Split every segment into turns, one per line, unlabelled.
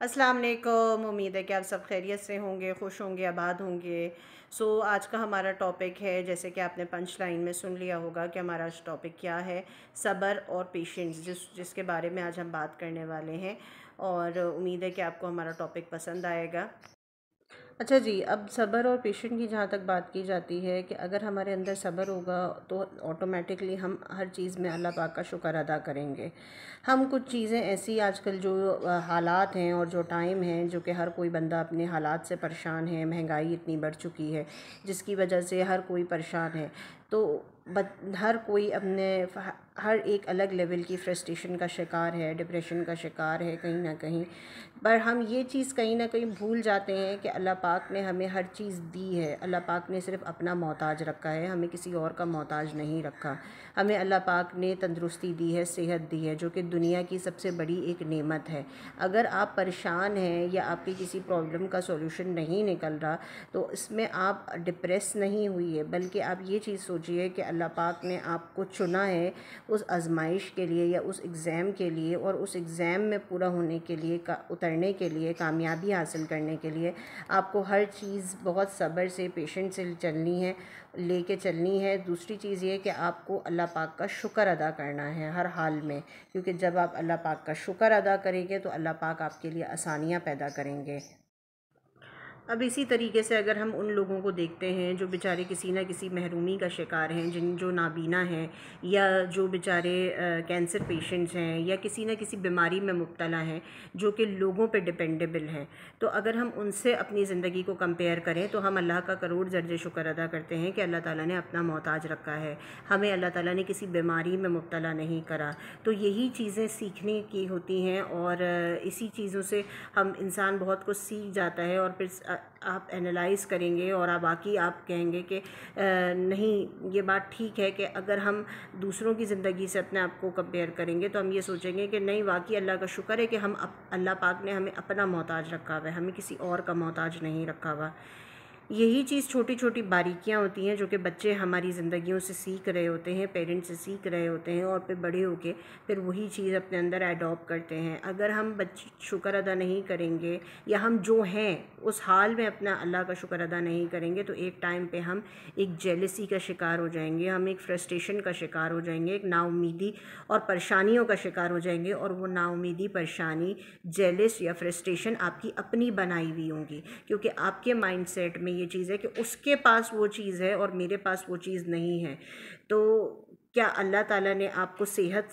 अस्सलाम वालेकुम। उम्मीद है कि आप सब खैरियत से होंगे, खुश होंगे, आबाद होंगे। आज का हमारा टॉपिक है, जैसे कि आपने पंच लाइन में सुन लिया होगा कि हमारा आज टॉपिक क्या है, सब्र और पेशेंस, जिसके बारे में आज हम बात करने वाले हैं। और उम्मीद है कि आपको हमारा टॉपिक पसंद आएगा। अच्छा जी, अब सब्र और पेशेंट की जहाँ तक बात की जाती है कि अगर हमारे अंदर सब्र होगा तो ऑटोमेटिकली हम हर चीज़ में अल्लाह पाक का शुक्र अदा करेंगे। हम कुछ चीज़ें ऐसी आजकल जो हालात हैं और जो टाइम है, जो कि हर कोई बंदा अपने हालात से परेशान है, महंगाई इतनी बढ़ चुकी है जिसकी वजह से हर कोई परेशान है। तो हर कोई अपने हर एक अलग लेवल की फ्रस्ट्रेशन का शिकार है, डिप्रेशन का शिकार है कहीं ना कहीं। पर हम ये चीज़ कहीं ना कहीं भूल जाते हैं कि अल्लाह पाक ने हमें हर चीज़ दी है। अल्लाह पाक ने सिर्फ अपना मोहताज रखा है, हमें किसी और का मोहताज नहीं रखा। हमें अल्लाह पाक ने तंदुरुस्ती दी है, सेहत दी है, जो कि दुनिया की सबसे बड़ी एक नेमत है। अगर आप परेशान हैं या आपकी किसी प्रॉब्लम का सॉल्यूशन नहीं निकल रहा, तो इसमें आप डिप्रेस नहीं हुई है, बल्कि आप ये चीज़ सोचिए कि अल्लाह पाक ने आपको चुना है उस आजमाइश के लिए या उस एग्ज़ाम के लिए, और उस एग्ज़ाम में पूरा होने के लिए, उतरने के लिए, कामयाबी हासिल करने के लिए आपको हर चीज़ बहुत सब्र से, पेशेंस से लेके चलनी है। दूसरी चीज़ ये कि आपको अल्लाह पाक का शुक्र अदा करना है हर हाल में, क्योंकि जब आप अल्लाह पाक का शुक्र अदा करेंगे तो अल्लाह पाक आपके लिए आसानियाँ पैदा करेंगे। अब इसी तरीके से अगर हम उन लोगों को देखते हैं जो बेचारे किसी न किसी महरूमी का शिकार हैं, जो नाबीना हैं, या जो बेचारे कैंसर पेशेंट्स हैं, या किसी न किसी बीमारी में मुब्तला हैं, जो कि लोगों पे डिपेंडेबल हैं। तो अगर हम उनसे अपनी ज़िंदगी को कंपेयर करें तो हम अल्लाह का करोड़ दर्जे शुक्र अदा करते हैं कि अल्लाह ताला ने अपना मोहताज रखा है, हमें अल्लाह ताला ने किसी बीमारी में मुब्तला नहीं करा। तो यही चीज़ें सीखने की होती हैं, और इसी चीज़ों से हम इंसान बहुत कुछ सीख जाता है। और फिर आप एनालाइज़ करेंगे और आप कहेंगे कि नहीं, ये बात ठीक है कि अगर हम दूसरों की ज़िंदगी से अपने आप को कंपेयर करेंगे तो हम ये सोचेंगे कि नहीं, वाकई अल्लाह का शुक्र है कि अल्लाह पाक ने हमें अपना मोहताज रखा हुआ है, हमें किसी और का मोहताज नहीं रखा हुआ। यही चीज़, छोटी छोटी बारीकियां होती हैं जो कि बच्चे हमारी ज़िंदगियों से सीख रहे होते हैं, पेरेंट्स से सीख रहे होते हैं, और फिर बड़े होके फिर वही चीज़ अपने अंदर एडॉप्ट करते हैं। अगर हम बच्चे शुक्र अदा नहीं करेंगे, या हम जो हैं उस हाल में अपना अल्लाह का शुक्र अदा नहीं करेंगे, तो एक टाइम पे हम एक जेलसी का शिकार हो जाएंगे, हम एक फ्रस्ट्रेशन का शिकार हो जाएंगे, एक नाउमीदी और परेशानियों का शिकार हो जाएंगे। और वो नाउमीदी, परेशानी, जेलस या फ्रस्ट्रेशन आपकी अपनी बनाई हुई होंगी, क्योंकि आपके माइंडसेट में ये चीज़ है कि उसके पास वो चीज़ है और मेरे पास वो चीज़ नहीं है। तो क्या अल्लाह ताला ने आपको सेहत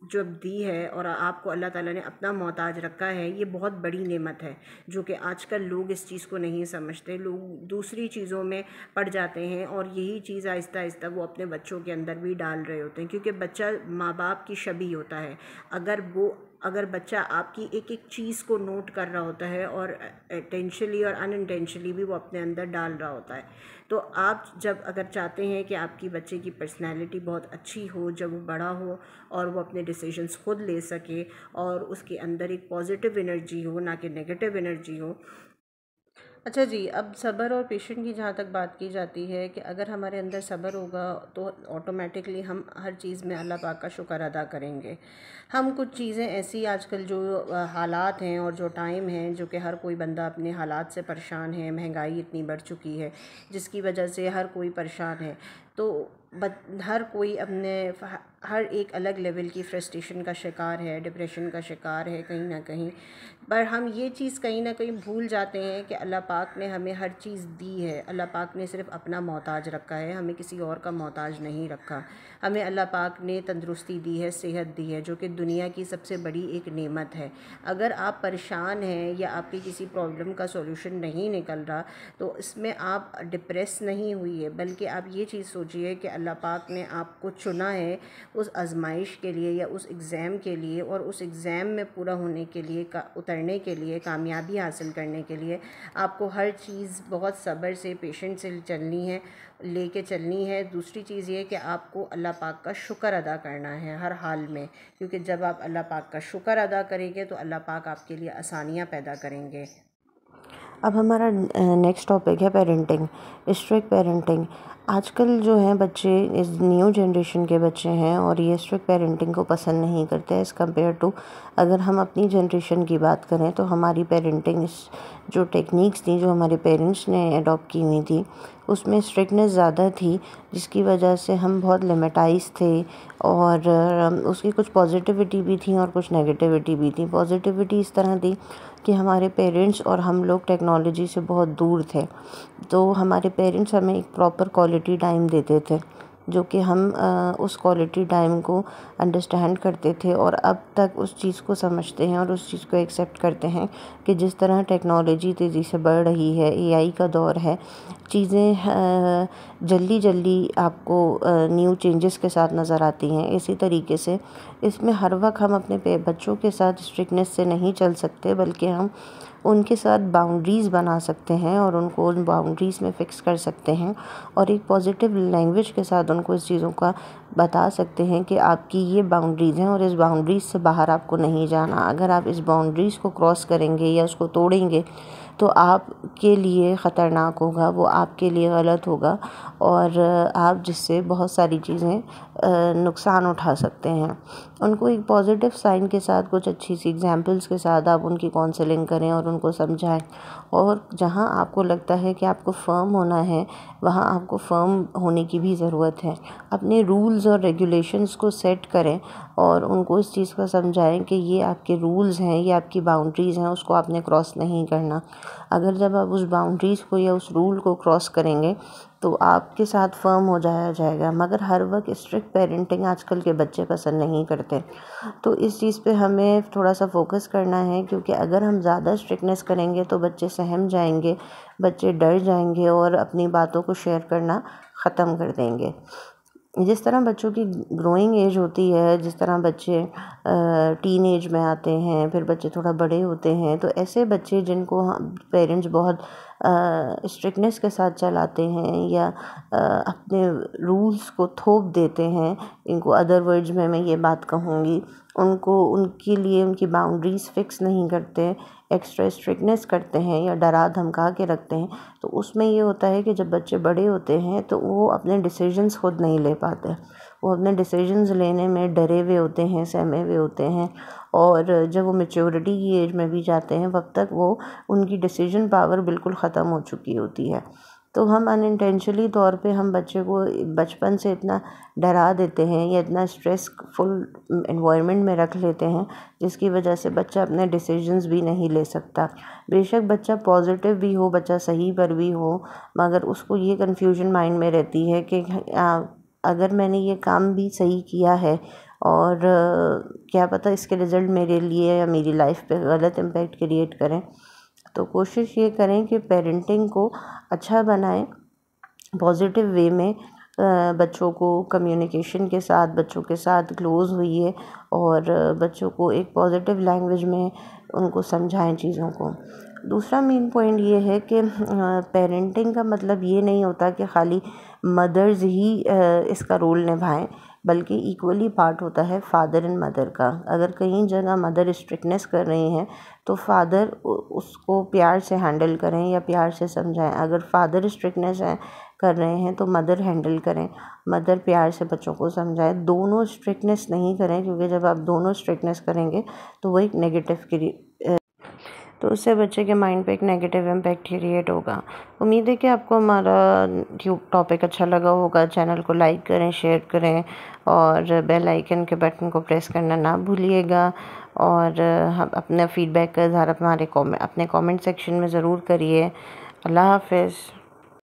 जो दी है और आपको अल्लाह ताला ने अपना मोहताज रखा है, ये बहुत बड़ी नेमत है, जो कि आजकल लोग इस चीज़ को नहीं समझते। लोग दूसरी चीज़ों में पड़ जाते हैं, और यही चीज़ आहिस्ता आहिस्ता वो अपने बच्चों के अंदर भी डाल रहे होते हैं, क्योंकि बच्चा माँ बाप की शबीह होता है। अगर बच्चा आपकी एक एक चीज़ को नोट कर रहा होता है, और इंटेंशनली और अनइंटेंशनली भी वो अपने अंदर डाल रहा होता है, तो आप जब अगर चाहते हैं कि आपकी बच्चे की पर्सनैलिटी बहुत अच्छी हो, जब वो बड़ा हो और वो अपने डिसीजंस खुद ले सके, और उसके अंदर एक पॉजिटिव एनर्जी हो, ना कि नेगेटिव एनर्जी हो। अच्छा जी, अब सब्र और पेशेंट की जहाँ तक बात की जाती है कि अगर हमारे अंदर सब्र होगा तो ऑटोमेटिकली हम हर चीज़ में अल्लाह पाक का शुक्र अदा करेंगे। हम कुछ चीज़ें ऐसी आजकल जो हालात हैं और जो टाइम है, जो कि हर कोई बंदा अपने हालात से परेशान है, महंगाई इतनी बढ़ चुकी है जिसकी वजह से हर कोई परेशान है। तो हर कोई अपने हर एक अलग लेवल की फ्रस्ट्रेशन का शिकार है, डिप्रेशन का शिकार है कहीं ना कहीं। पर हम ये चीज़ कहीं ना कहीं भूल जाते हैं कि अल्लाह पाक ने हमें हर चीज़ दी है। अल्लाह पाक ने सिर्फ अपना मोहताज रखा है, हमें किसी और का मोहताज नहीं रखा। हमें अल्लाह पाक ने तंदुरुस्ती दी है, सेहत दी है, जो कि दुनिया की सबसे बड़ी एक नेमत है। अगर आप परेशान हैं या आपकी किसी प्रॉब्लम का सॉल्यूशन नहीं निकल रहा, तो इसमें आप डिप्रेस नहीं हुई है, बल्कि आप ये चीज़ सोचिए कि अल्लाह पाक ने आपको चुना है उस आजमाइश के लिए या उस एग्ज़ाम के लिए, और उस एग्ज़ाम में पूरा होने के लिए, उतरने के लिए, कामयाबी हासिल करने के लिए आपको हर चीज़ बहुत सब्र से, पेशेंस से लेके चलनी है। दूसरी चीज़ ये कि आपको अल्लाह पाक का शुक्र अदा करना है हर हाल में, क्योंकि जब आप अल्लाह पाक का शुक्र अदा करेंगे तो अल्लाह पाक आपके लिए आसानियाँ पैदा करेंगे।
अब हमारा नेक्स्ट टॉपिक है पेरेंटिंग, स्ट्रिक्ट पेरेंटिंग। आजकल जो हैं बच्चे, इस न्यू जनरेशन के बच्चे हैं और ये स्ट्रिक्ट पेरेंटिंग को पसंद नहीं करते एज़ कम्पेयर टू अगर हम अपनी जनरेशन की बात करें तो हमारी पेरेंटिंग जो टेक्निक्स थी, जो हमारे पेरेंट्स ने अडॉप्ट की हुई थी, उसमें स्ट्रिक्टनेस ज़्यादा थी, जिसकी वजह से हम बहुत लिमिटाइज थे और उसकी कुछ पॉजिटिविटी भी थी और कुछ नेगेटिविटी भी थी। पॉजिटिविटी इस तरह थी कि हमारे पेरेंट्स और हम लोग टेक्नोलॉजी से बहुत दूर थे, तो हमारे पेरेंट्स हमें एक प्रॉपर क्वालिटी टाइम देते थे, जो कि हम उस क्वालिटी टाइम को अंडरस्टैंड करते थे और अब तक उस चीज़ को समझते हैं और उस चीज़ को एक्सेप्ट करते हैं कि जिस तरह टेक्नोलॉजी तेज़ी से बढ़ रही है, एआई का दौर है, चीज़ें जल्दी जल्दी आपको न्यू चेंजेस के साथ नज़र आती हैं। इसी तरीके से इसमें हर वक्त हम अपने बच्चों के साथ स्ट्रिक्टनेस से नहीं चल सकते, बल्कि हम उनके साथ बाउंड्रीज़ बना सकते हैं और उनको उन बाउंड्रीज़ में फ़िक्स कर सकते हैं और एक पॉजिटिव लैंग्वेज के साथ उनको इस चीज़ों का बता सकते हैं कि आपकी ये बाउंड्रीज़ हैं और इस बाउंड्रीज़ से बाहर आपको नहीं जाना। अगर आप इस बाउंड्रीज़ को क्रॉस करेंगे या उसको तोड़ेंगे तो आपके लिए ख़तरनाक होगा, वो आपके लिए गलत होगा और आप जिससे बहुत सारी चीज़ें नुकसान उठा सकते हैं। उनको एक पॉजिटिव साइन के साथ, कुछ अच्छी सी एग्जांपल्स के साथ आप उनकी काउंसलिंग करें और उनको समझाएं और जहां आपको लगता है कि आपको फर्म होना है, वहां आपको फर्म होने की भी ज़रूरत है। अपने रूल्स और रेगुलेशंस को सेट करें और उनको इस चीज़ का समझाएं कि ये आपके रूल्स हैं, ये आपकी बाउंड्रीज़ हैं, उसको आपने क्रॉस नहीं करना। अगर जब आप उस बाउंड्रीज़ को या उस रूल को क्रॉस करेंगे तो आपके साथ फर्म हो जाया जाएगा। मगर हर वक्त स्ट्रिक्ट पेरेंटिंग आजकल के बच्चे पसंद नहीं करते, तो इस चीज़ पे हमें थोड़ा सा फोकस करना है, क्योंकि अगर हम ज़्यादा स्ट्रिक्टनेस करेंगे तो बच्चे सहम जाएंगे, बच्चे डर जाएंगे और अपनी बातों को शेयर करना ख़त्म कर देंगे। जिस तरह बच्चों की ग्रोइंग एज होती है, जिस तरह बच्चे टीन एज में आते हैं, फिर बच्चे थोड़ा बड़े होते हैं, तो ऐसे बच्चे जिनको पेरेंट्स बहुत स्ट्रिक्टनेस के साथ चलाते हैं या अपने रूल्स को थोप देते हैं, इनको अदर वर्ड्स में मैं ये बात कहूँगी, उनको उनके लिए उनकी बाउंड्रीज़ फिक्स नहीं करते, एक्स्ट्रा स्ट्रिक्टनेस करते हैं या डरा धमका के रखते हैं, तो उसमें ये होता है कि जब बच्चे बड़े होते हैं तो वो अपने डिसीजंस खुद नहीं ले पाते। वो अपने डिसीजंस लेने में डरे हुए होते हैं, सहमे हुए होते हैं और जब वो मैच्योरिटी की एज में भी जाते हैं तब तक वो उनकी डिसीजन पावर बिल्कुल ख़त्म हो चुकी होती है। तो हम अनइंटेंशनली तौर पे हम बच्चे को बचपन से इतना डरा देते हैं या इतना स्ट्रेसफुल एनवायरनमेंट में रख लेते हैं, जिसकी वजह से बच्चा अपने डिसीजंस भी नहीं ले सकता। बेशक बच्चा पॉजिटिव भी हो, बच्चा सही पर भी हो, मगर उसको ये कन्फ्यूजन माइंड में रहती है कि अगर मैंने ये काम भी सही किया है और क्या पता इसके रिज़ल्ट मेरे लिए या मेरी लाइफ पे गलत इम्पैक्ट क्रिएट करें। तो कोशिश ये करें कि पेरेंटिंग को अच्छा बनाएं, पॉजिटिव वे में बच्चों को कम्युनिकेशन के साथ, बच्चों के साथ क्लोज़ हुइए और बच्चों को एक पॉजिटिव लैंग्वेज में उनको समझाएं चीज़ों को। दूसरा मेन पॉइंट ये है कि पेरेंटिंग का मतलब ये नहीं होता कि खाली मदर्स ही इसका रोल निभाएं, बल्कि इक्वली पार्ट होता है फादर एंड मदर का। अगर कहीं जगह मदर स्ट्रिक्टनेस कर रही हैं तो फादर उसको प्यार से हैंडल करें या प्यार से समझाएं। अगर फादर स्ट्रिक्टनेस कर रहे हैं तो मदर हैंडल करें, मदर प्यार से बच्चों को समझाएं। दोनों स्ट्रिक्टनेस नहीं करें, क्योंकि जब आप दोनों स्ट्रिक्टनेस करेंगे तो वो एक नेगेटिव तो उससे बच्चे के माइंड पे एक नेगेटिव इम्पैक्ट क्रिएट होगा। उम्मीद है कि आपको हमारा टॉपिक अच्छा लगा होगा। चैनल को लाइक करें, शेयर करें और बेल आइकन के बटन को प्रेस करना ना भूलिएगा और हम अपना फीडबैक का इज़हार अपने कमेंट सेक्शन में ज़रूर करिए। अल्लाह हाफ़िज़।